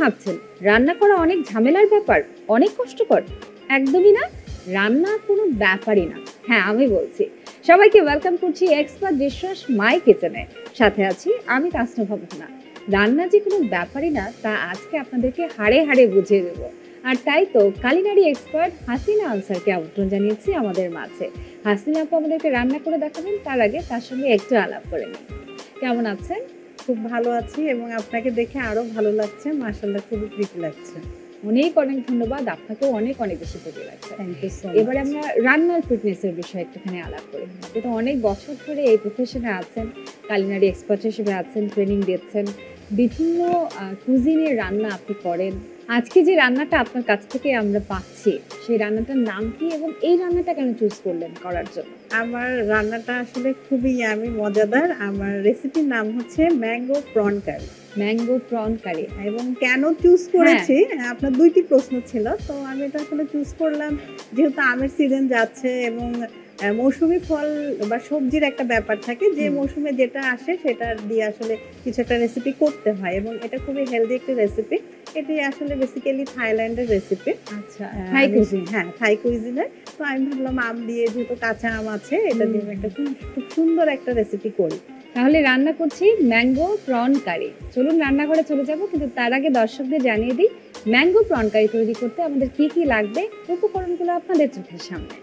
ভাবছেন রান্না করা অনেক ঝামেলার ব্যাপার, অনেক কষ্টকর? একদমই না, রান্না কোনো ব্যাপারই না। হ্যাঁ, আমি বলছি। সবাইকে ওয়েলকাম করছি এক্সপার্ট ডিশওয়াশ মাই কিচেনে। সাথে আছি আমি তাসনিয়া ভাবনা। রান্না যে কোনো ব্যাপারই না তা আজকে আপনাদেরকে হাড়ে হাড়ে বুঝিয়ে দেবো। আর তাই তো কালিনারি এক্সপার্ট হাসিনা আনসারকে আমন্ত্রণ জানিয়েছি আমাদের মাঝে। হাসিনা আপু আমাদেরকে রান্না করে দেখাবেন, তার আগে তার সঙ্গে একটু আলাপ করে নিই। কেমন আছেন? খুব ভালো আছি এবং আপনাকে দেখে আরো ভালো লাগছে। মাশাআল্লাহ, খুবই প্রীতি লাগছে। অনেক অনেক ধন্যবাদ, আপনাকেও অনেক অনেক বেশি প্রীতি লাগছে। Thank you so much. এবারে আমরা রান্নার ফিটনেসের বিষয়ে একটুখানি আলাপ করি। আপনি তো অনেক বছর ধরে এই প্রফেশনে আছেন, কালিনারি এক্সপার্ট হিসেবে আছেন, ট্রেনিং দিচ্ছেন, বিভিন্ন কুজিনের রান্না আপনি করেন। আজকে যে রান্নাটা আপনার কাছ থেকে আমরা পাচ্ছি সেই রান্নাটার নাম কি এবং এই রান্নাটা কেন চুজ করলেন করার জন্য? আমার রান্নাটা আসলে খুবই ইয়ামি, মজাদার। আমার রেসিপির নাম হচ্ছে ম্যাঙ্গো প্রন কারি। ম্যাঙ্গো প্রন কারি। এবং কেন চুজ করেছি, আপনার দুইটি প্রশ্ন ছিল। তো আমি এটা আসলে চুজ করলাম যেহেতু আমের সিজন যাচ্ছে এবং মৌসুমী ফল বা সবজির একটা ব্যাপার থাকে, যে মৌসুমে যেটা আসে সেটা দিয়ে আসলে কিছু একটা রেসিপি করতে হয় এবং এটা খুবই হেলদি একটা রেসিপি। এটি আসলে বেসিক্যালি থাইল্যান্ডের রেসিপি। আচ্ছা, থাই কুজিন। হ্যাঁ, থাই কুইজিনের। তো আমি ভাবলাম আম দিয়ে, যেহেতু কাঁচা আম আছে, এটা দিয়ে একটা খুব সুন্দর একটা রেসিপি করি। তাহলে রান্না করছি ম্যাঙ্গো প্রন কারি। চলুন রান্নাঘরে চলে যাব, কিন্তু তার আগে দর্শকদের জানিয়ে দিই ম্যাঙ্গো প্রন কারি তৈরি করতে আমাদের কি কি লাগবে, উপকরণগুলো আপনাদের চোখের সামনে।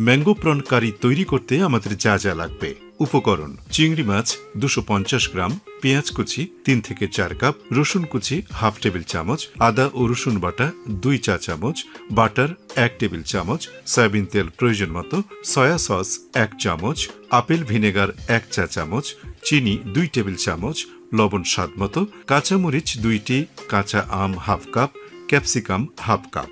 ম্যাঙ্গো প্রন কারি তৈরি করতে আমাদের যা যা লাগবে: উপকরণ: চিংড়ি মাছ 250 গ্রাম, পেঁয়াজ কুচি 3 থেকে 4 কাপ, রসুন কুচি হাফ টেবিল চামচ, আদা ও রসুন বাটা 2 চা চামচ, বাটার 1 টেবিল চামচ, সয়াবিন তেল প্রয়োজন মতো, সয়া সস 1 চামচ, আপেল ভিনেগার 1 চা চামচ, চিনি 2 টেবিল চামচ, লবণ স্বাদ মতো, কাঁচামরিচ 2টি, কাঁচা আম half cup, capsicum half cup.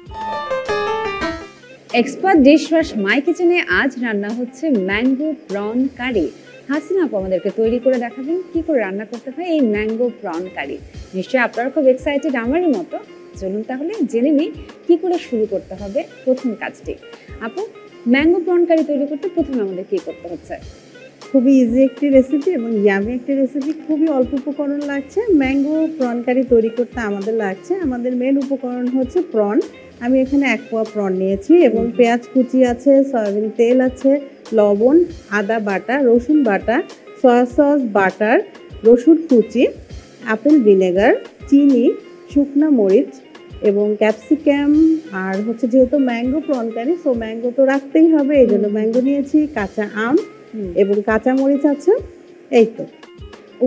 Expert dishwash my কিচেনে আজ রান্না হচ্ছে ম্যাঙ্গো প্রন কারি। হাসিনা আপু আমাদেরকে তৈরি করে দেখাবেন কি করে রান্না করতে হয় এই ম্যাঙ্গো প্রন কারি। নিশ্চয়ই আপনারা খুব এক্সাইটেড আমারই মতো। চলুন তাহলে জেনে নিই কি করে শুরু করতে হবে প্রথম কাজটি। আপু, ম্যাঙ্গো প্রন কারি তৈরি করতে প্রথমে আমাদের কি করতে হচ্ছে? খুবই ইজি একটি রেসিপি এবং ইয়ামি একটি রেসিপি। খুবই অল্প উপকরণ লাগছে। ম্যাঙ্গো প্রন কারি তৈরি করতে আমাদের মেন উপকরণ হচ্ছে প্রন। আমি এখানে 1 পোয়া প্রন নিয়েছি এবং পেঁয়াজ কুচি আছে, সয়াবিন তেল আছে, লবণ, আদা বাটা, রসুন বাটা, সয়া সস, বাটার, রসুন কুচি, আপেল ভিনেগার, চিনি, শুকনা মরিচ এবং ক্যাপসিকাম। আর হচ্ছে যেহেতু ম্যাঙ্গো প্রন কারি, সো ম্যাঙ্গো তো রাখতেই হবে, এই জন্য ম্যাঙ্গো নিয়েছি, কাঁচা আম এবং কাঁচা মরিচ আছে। এই তো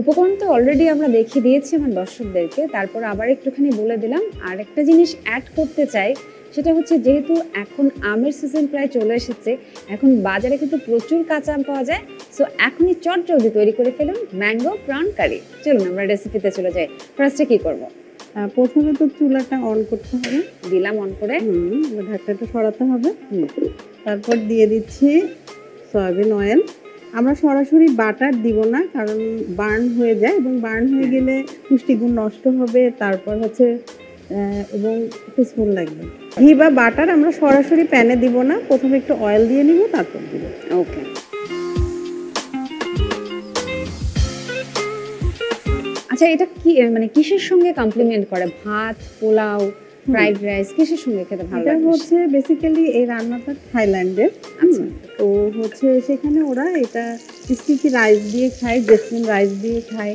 উপকরণ তো অলরেডি আমরা দেখিয়ে দিয়েছি আমার দর্শকদেরকে, তারপর আবার একটুখানি বলে দিলাম। আর একটা জিনিস অ্যাড করতে চাই, সেটা হচ্ছে যেহেতু এখন আমের সিজন প্রায় চলে এসেছে, এখন বাজারে কিন্তু প্রচুর কাঁচা আম পাওয়া যায়। সো এখনই চটজলদি তৈরি করে ফেলুন ম্যাঙ্গো প্রন কারি। চলুন আমরা রেসিপিতে চলে যাই। ফার্স্টে কি করব? প্রথমে তো চুলাটা অন করতে হবে। দিলাম অন করে। ঢাকনাটা সরাতে হবে। তারপর দিয়ে দিচ্ছি সয়াবিন অয়েল। আমরা সরাসরি বাটার দিব না, কারণ বার্ন হয়ে যায় এবং বার্ন হয়ে গেলে পুষ্টিগুণ নষ্ট হবে। তারপর হচ্ছে এবং একটু স্পুন লাগবে। ঘি বা বাটার আমরা সরাসরি প্যানে দিব না, প্রথমে একটু অয়েল দিয়ে নিব, তারপর দিব। ওকে। আচ্ছা, এটা কি মানে কিসের সঙ্গে কমপ্লিমেন্ট করে? ভাত, পোলাও, ফ্রাইড রাইস কিসের সঙ্গে খেতে ভালো লাগে? এটা হচ্ছে বেসিক্যালি এই রান্নাটা থাইল্যান্ডের। আচ্ছা। তো হচ্ছে সেখানে ওরা এটা স্টিকি রাইস দিয়ে খায়, জেসমিন রাইস দিয়ে খায়।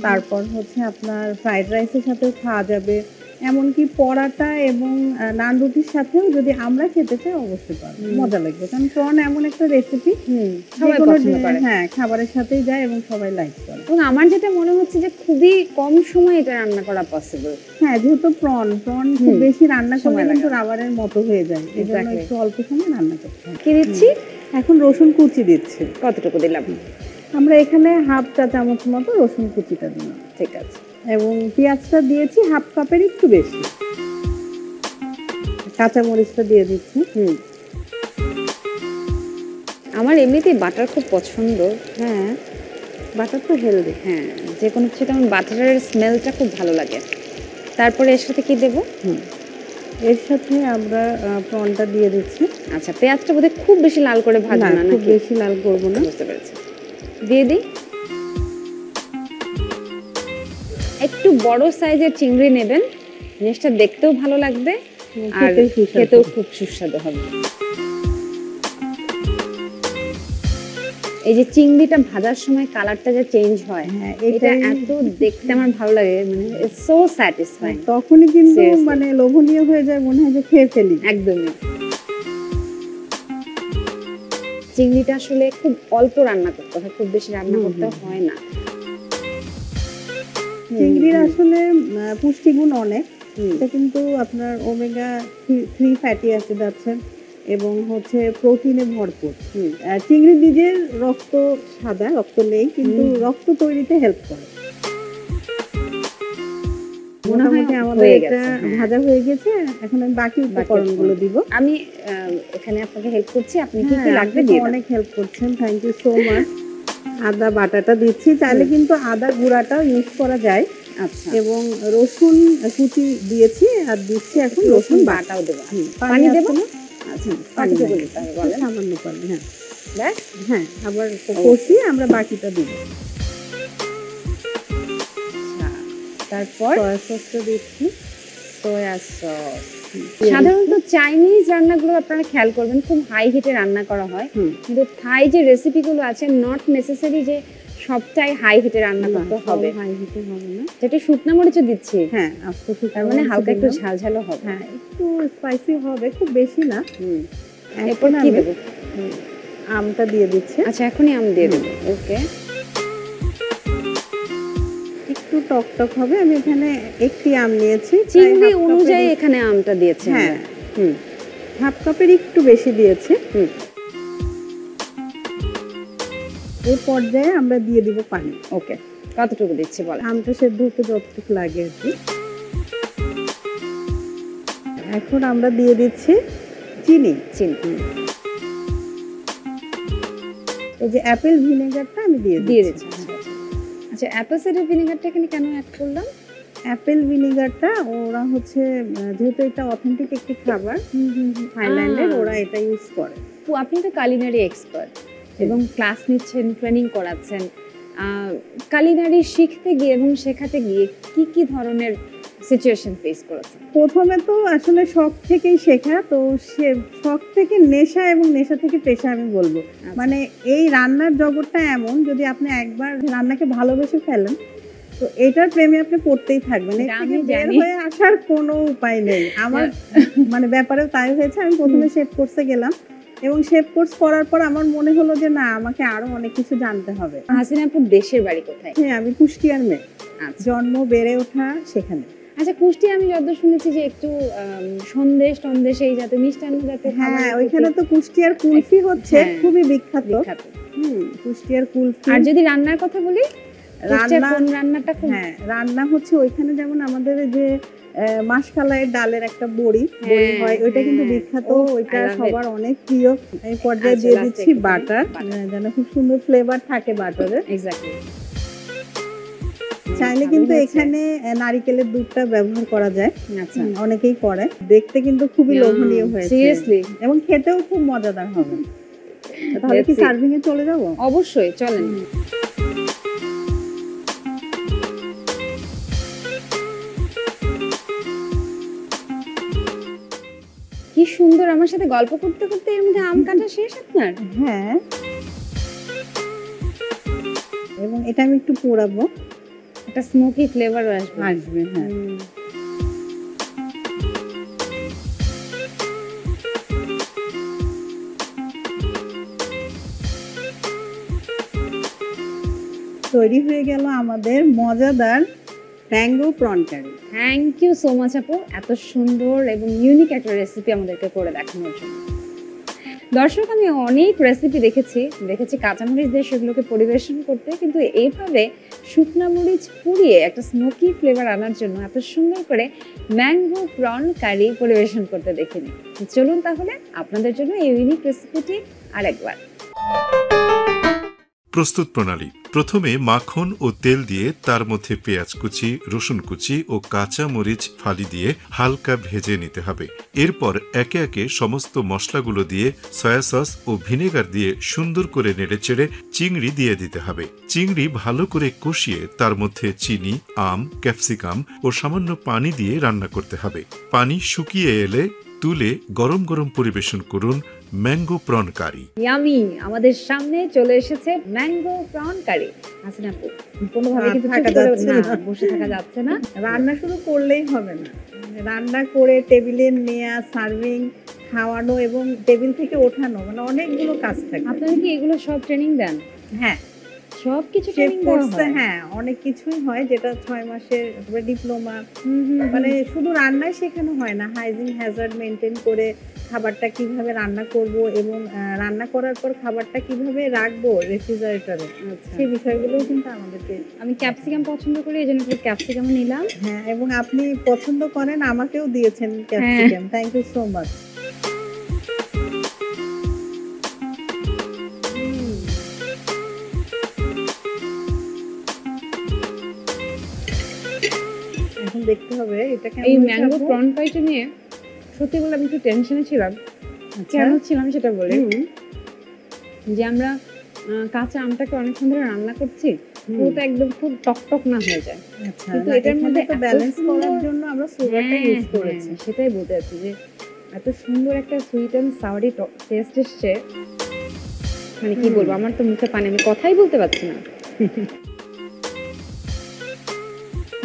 তারপর হচ্ছে আপনার ফ্রাইড রাইসের সাথেও খাওয়া যাবে, এমনকি পরাটা এবং নান রুটির সাথেও যদি আমরা খেতে চাই অবশ্যই পারবো, মজা লাগবে। কারণ প্রন এমন একটা রেসিপি সবাই পছন্দ করে। হ্যাঁ, খাবারের সাথেই যায় এবং সবাই লাইক করে। এবং আমার যেটা মনে হচ্ছে যে খুবই কম সময়ে এটা রান্না করা পসিবল। হ্যাঁ, যেহেতু প্রন খুব বেশি রান্না করলে কিন্তু রাবারের মতো হয়ে যায়, এই জন্য একটু অল্প সময় রান্না করতে হয়। কি দিচ্ছি? এখন রসুন কুচি দিচ্ছি। কতটুকু দিলাম? আমরা এখানে হাফ চা চামচ মতো রসুন কুচিটা দিলাম। ঠিক আছে। এবং পেঁয়াজটা দিয়েছি হাফ কাপের একটু বেশি। কাঁচা মরিচটা দিয়ে দিচ্ছি। আমার এমনিতেই বাটার খুব পছন্দ। হ্যাঁ, বাটার তো হেলদি। হ্যাঁ, যে কোনো কিছু তেমন বাটারের স্মেলটা খুব ভালো লাগে। তারপরে এর সাথে কি দেব? এর সাথে আমরা প্রনটা দিয়ে দিচ্ছি। আচ্ছা, পেঁয়াজটা বোধহয় খুব বেশি লাল করে ভাজবো না, খুব বেশি লাল করবো না। বুঝতে পেরেছি। দিয়ে দিই। একটু বড় সাইজের চিংড়ি নেবেন, জিনিসটা দেখতেও ভালো লাগবে আর খেতেও খুব সুস্বাদু হবে। এই যে চিংড়িটা ভাজার সময় কালারটা যে চেঞ্জ হয়, হ্যাঁ, এটা এত দেখতে আমার ভালো লাগে, মানে ইটস সো স্যাটিসফাইং। তখনই কিন্তু Seriously. মানে লোভনীয় হয়ে যায়, মনে হয় যে খেয়ে ফেলি। একদমই। চিংড়িটা আসলে খুব অল্প রান্না করতে হয়, খুব বেশি রান্না করতে হয় না। চিংড়ির আসলে পুষ্টিগুণ অনেক, এটা কিন্তু আপনার ওমেগা 3 ফ্যাটি অ্যাসিড আছে এবং হচ্ছে প্রোটিনে ভরপুর। চিংড়ি নিজের রক্ত সাদা, রক্ত নেই, কিন্তু রক্ত তৈরিতে হেল্প করে। মোটামুটি আমাদের এটা ভাজা হয়ে গেছে, এখন আমি বাকি উপকরণগুলো দিব। আমি এখানে আপনাকে হেল্প করছি, আপনি কি কি লাগবে দিয়ে দেন। অনেক হেল্প করছেন, থ্যাংক ইউ সো মাচ। আদা বাটাটা দিচ্ছি, চাইলে কিন্তু আদা গুঁড়াটাও ইউজ করা যায়। আচ্ছা, এবং রসুন কুচি দিয়েছি আর দিচ্ছি এখন রসুন বাটাও দেবো। পানি দেবো না? আচ্ছা, পানি কতটুকু দেবো? দিতে হবে বলেন। সামান্য পানি, হ্যাঁ ব্যাস। হ্যাঁ, আবার কষিয়ে আমরা বাকিটা দিব। তারপর সয়া সসটা দিচ্ছি। Soya sauce. সাধারণত চাইনিজ রান্নাগুলো আপনারা খেয়াল করবেন খুব হাই হিটে রান্না করা হয়, কিন্তু থাই যে রেসিপিগুলো আছে নট নেসেসারি যে সবটাই হাই হিটে রান্না করতে হবে। হাই হিটে হবে না। যেটা শুকনা মরিচও দিচ্ছি, হ্যাঁ আস্তে শুকনো তার মানে হালকা একটু দিলাম। ঝালঝালও হবে। হ্যাঁ, একটু স্পাইসি হবে, খুব বেশি না। এরপর কি দেব? আমটা দিয়ে দিচ্ছি। আচ্ছা, এখনই আম দিয়ে দেব। ওকে, একটু টক টক হবে। আমি এখানে একটি আম নিয়েছি, চিংড়ি অনুযায়ী এখানে আমটা দিয়েছি। হ্যাঁ, হুম, হাফ কাপের একটু বেশি দিয়েছি। এই পর্যায়ে আমরা দিয়ে দিব পানি। ওকে, কতটুকু দিচ্ছি বলেন। আমটা সেদ্ধ হতে যতটুকু লাগে আর কি। এখন আমরা দিয়ে দিচ্ছি চিনি। এই যে অ্যাপেল ভিনেগারটা আমি দিয়ে দিচ্ছি। আচ্ছা, অ্যাপেল সাইডার ভিনেগারটা এখানে কেন অ্যাড করলাম? অ্যাপেল ভিনেগারটা ওরা হচ্ছে যেহেতু এটা অথেন্টিক একটি খাবার, থাইল্যান্ডের, ওরা এটা ইউজ করে। তো আপনি তো কুলিনারি এক্সপার্ট এবং ক্লাস নিচ্ছেন, ট্রেনিং করাচ্ছেন। কুলিনারি শিখতে গিয়ে এবং শেখাতে গিয়ে কি কি ধরনের সিচুয়েশন ফেস করেছেন? প্রথমে তো আসলে শখ থেকেই শেখা, তো সে শখ থেকে নেশা এবং নেশা থেকে পেশা আমি বলবো। মানে এই রান্নার জগৎটা এমন, যদি আপনি একবার রান্নাকে ভালোবেসে ফেলেন তো এটার প্রেমে আপনি পড়তেই থাকবেন, এর থেকে বের হয়ে আসার কোনো উপায় নেই। আমার মানে ব্যাপারেও তাই হয়েছে। আমি প্রথমে শেফ কোর্সে গেলাম এবং শেফ কোর্স করার পর আমার মনে হলো যে না, আমাকে আরো অনেক কিছু জানতে হবে। হাসিনা আপুর দেশের বাড়ি কোথায়? হ্যাঁ, আমি কুষ্টিয়ার মেয়ে, জন্ম বেড়ে ওঠা সেখানে। আচ্ছা, কুষ্টিয়া আমি যত শুনেছি যে একটু সন্দেশ টন্দেশ এই জাতীয় মিষ্টান্ন জাতীয় খাবার। হ্যাঁ, ওইখানে তো কুষ্টিয়ার কুলফি হচ্ছে খুবই বিখ্যাত। কুষ্টিয়ার কুলফি। আর যদি রান্নার কথা বলি, রান্নাটা রান্না হচ্ছে ওইখানে যেমন আমাদের যে মাসকালাইয়ের ডালের একটা বড়ি হয়, ওইটা কিন্তু বিখ্যাত, ওইটা সবার অনেক প্রিয়। এই পর্যায়ে দিয়ে দিচ্ছি বাটার, যেন খুব সুন্দর ফ্লেভার থাকে বাটারের। এক্স্যাক্টলি। চাইলে কিন্তু এখানে নারকেলের দুধটা ব্যবহার করা যায়, অনেকেই করে। দেখতে কিন্তু খুবই লোভনীয় হয়েছে, সিরিয়াসলি, এবং খেতেও খুব মজাদার হবে। তাহলে কি সার্ভিং এ চলে যাব? অবশ্যই, চলেন। কি সুন্দর, আমার সাথে গল্প করতে করতে এর মধ্যে আম কাটা শেষ আপনার? হ্যাঁ, এবং এটা আমি একটু পোড়াবো, একটা স্মোকি ফ্লেভার আসবে। হ্যাঁ। তৈরি হয়ে গেল আমাদের মজাদার mango prawn curry. Thank you so much আপু, এত সুন্দর এবং ইউনিক একটা রেসিপি আমাদেরকে করে দেখানোর জন্য। দর্শক, আমি অনেক রেসিপি দেখেছি কাঁচামরিচ দিয়ে সেগুলোকে পরিবেশন করতে, কিন্তু এইভাবে শুকনা মরিচ পুড়িয়ে একটা স্মোকি ফ্লেভার আনার জন্য এত সুন্দর করে ম্যাঙ্গো প্রন কারি পরিবেশন করতে দেখিনি। চলুন তাহলে আপনাদের জন্য এই ইউনিক রেসিপিটি আরেকবার। প্রস্তুত প্রণালী। প্রথমে মাখন ও তেল দিয়ে তার মধ্যে পেঁয়াজ কুচি, রসুন কুচি ও কাঁচা মরিচ ফালি দিয়ে হালকা ভেজে নিতে হবে। এরপর একে একে সমস্ত মশলাগুলো দিয়ে সয়া সস ও ভিনেগার দিয়ে সুন্দর করে নেড়েচেড়ে চিংড়ি দিয়ে দিতে হবে। চিংড়ি ভালো করে কষিয়ে তার মধ্যে চিনি, আম, ক্যাপসিকাম ও সামান্য পানি দিয়ে রান্না করতে হবে। পানি শুকিয়ে এলে তুলে গরম গরম পরিবেশন করুন ম্যাঙ্গো প্রন কারি। ইয়ামি, আমাদের সামনে চলে এসেছে ম্যাঙ্গো প্রন কারি। হাসিনা আপু, কোনোভাবে কিন্তু থাকা চুপ করে যাচ্ছে না, না। বসে থাকা যাচ্ছে না। রান্না শুরু করলেই হবে না, রান্না করে টেবিলে নেওয়া, সার্ভিং, খাওয়ানো এবং টেবিল থেকে ওঠানো, মানে অনেকগুলো কাজ থাকে। আপনারা কি এগুলো সব ট্রেনিং দেন? হ্যাঁ, সব কিছু শেফ ট্রেনিং দেওয়া কোর্সে হয়? হ্যাঁ অনেক কিছুই হয়, যেটা 6 মাসের ডিপ্লোমা। মানে মানে শুধু রান্নাই শেখানো হয় না, হাইজিন হ্যাজার্ড মেনটেন করে খাবারটা কিভাবে রান্না করব এবং রান্না করার পর খাবারটা কিভাবে রাখবো রেফ্রিজারেটরে, সেই বিষয়গুলোও কিন্তু আমাদেরকে। আমি ক্যাপসিকাম পছন্দ করি, এই জন্য ক্যাপসিকাম নিলাম। হ্যাঁ, এবং আপনি পছন্দ করেন, আমাকেও দিয়েছেন capsicum, thank you so much. এখন দেখতে হবে এটা কেমন এই হয়েছে ম্যাঙ্গো আপু। প্রন কারিটা নিয়ে সত্যি বলে আমি একটু টেনশনে ছিলাম। আচ্ছা। কেন ছিলাম সেটা বলি, হুম, যে আমরা কাঁচা আমটাকে অনেকক্ষণ ধরে রান্না করছি, হুম। ওটা একদম খুব টকটক না হয়ে যায়। আচ্ছা, কিন্তু না, এটার এখানে মধ্যে তো এত ব্যালেন্স করার সুন্দর- জন্য আমরা সুগারটা হ্যাঁ, ইউজ করেছি। হ্যাঁ, সেটাই বলতে চাচ্ছি যে এত সুন্দর একটা সুইট অ্যান্ড সাওয়ারি টেস্ট এসছে, মানে কি বলবো, আমার তো মুখে পানি, আমি কথাই বলতে পারছি না।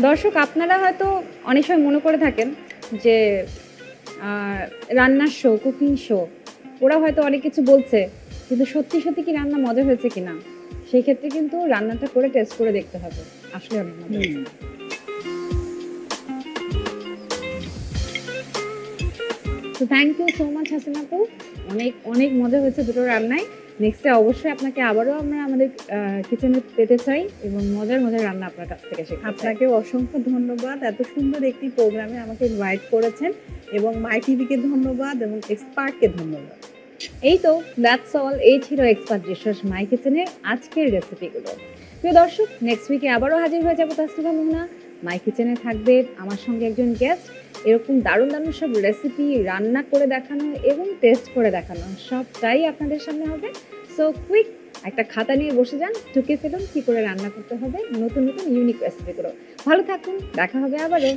দর্শক, আপনারা হয়তো অনেক সময় মনে করে থাকেন যে রান্নার শো, কুকিং শো, ওরা হয়তো অনেক কিছু বলছে, কিন্তু সত্যি সত্যি কি রান্না মজা হয়েছে কিনা, সেই ক্ষেত্রে কিন্তু রান্নাটা করে টেস্ট করে দেখতে হবে, আসলে অনেক মজা হয়েছে। তো thank you so much Hasina আপু, অনেক অনেক মজা হয়েছে দুটো রান্নায়। নেক্সটে অবশ্যই আপনাকে আবারও আমরা আমাদের কিচেনে পেতে চাই এবং মজার মজার রান্না আপনার কাছ থেকে শিখতে চাই। আপনাকে অসংখ্য ধন্যবাদ, এত সুন্দর একটি প্রোগ্রামে আমাকে ইনভাইট করেছেন, এবং মাই টিভিকে ধন্যবাদ এবং এক্সপার্টকে ধন্যবাদ। এই তো দ্যাটস অল, এই ছিল এক্সপার্ট ডিশওয়াশ মাই কিচেনের আজকের রেসিপিগুলো। প্রিয় দর্শক, নেক্সট উইকে আবারও হাজির হয়ে যাবো তাসনিফা মোহনা। মাই কিচেনে থাকবে আমার সঙ্গে একজন গেস্ট, এরকম দারুণ দারুণ সব রেসিপি রান্না করে দেখানো এবং টেস্ট করে দেখানো, সবটাই আপনাদের সামনে হবে। সো কুইক একটা খাতা নিয়ে বসে যান, টুকে ফেলুন কী করে রান্না করতে হবে নতুন নতুন ইউনিক রেসিপিগুলো। ভালো থাকুন, দেখা হবে আবারও।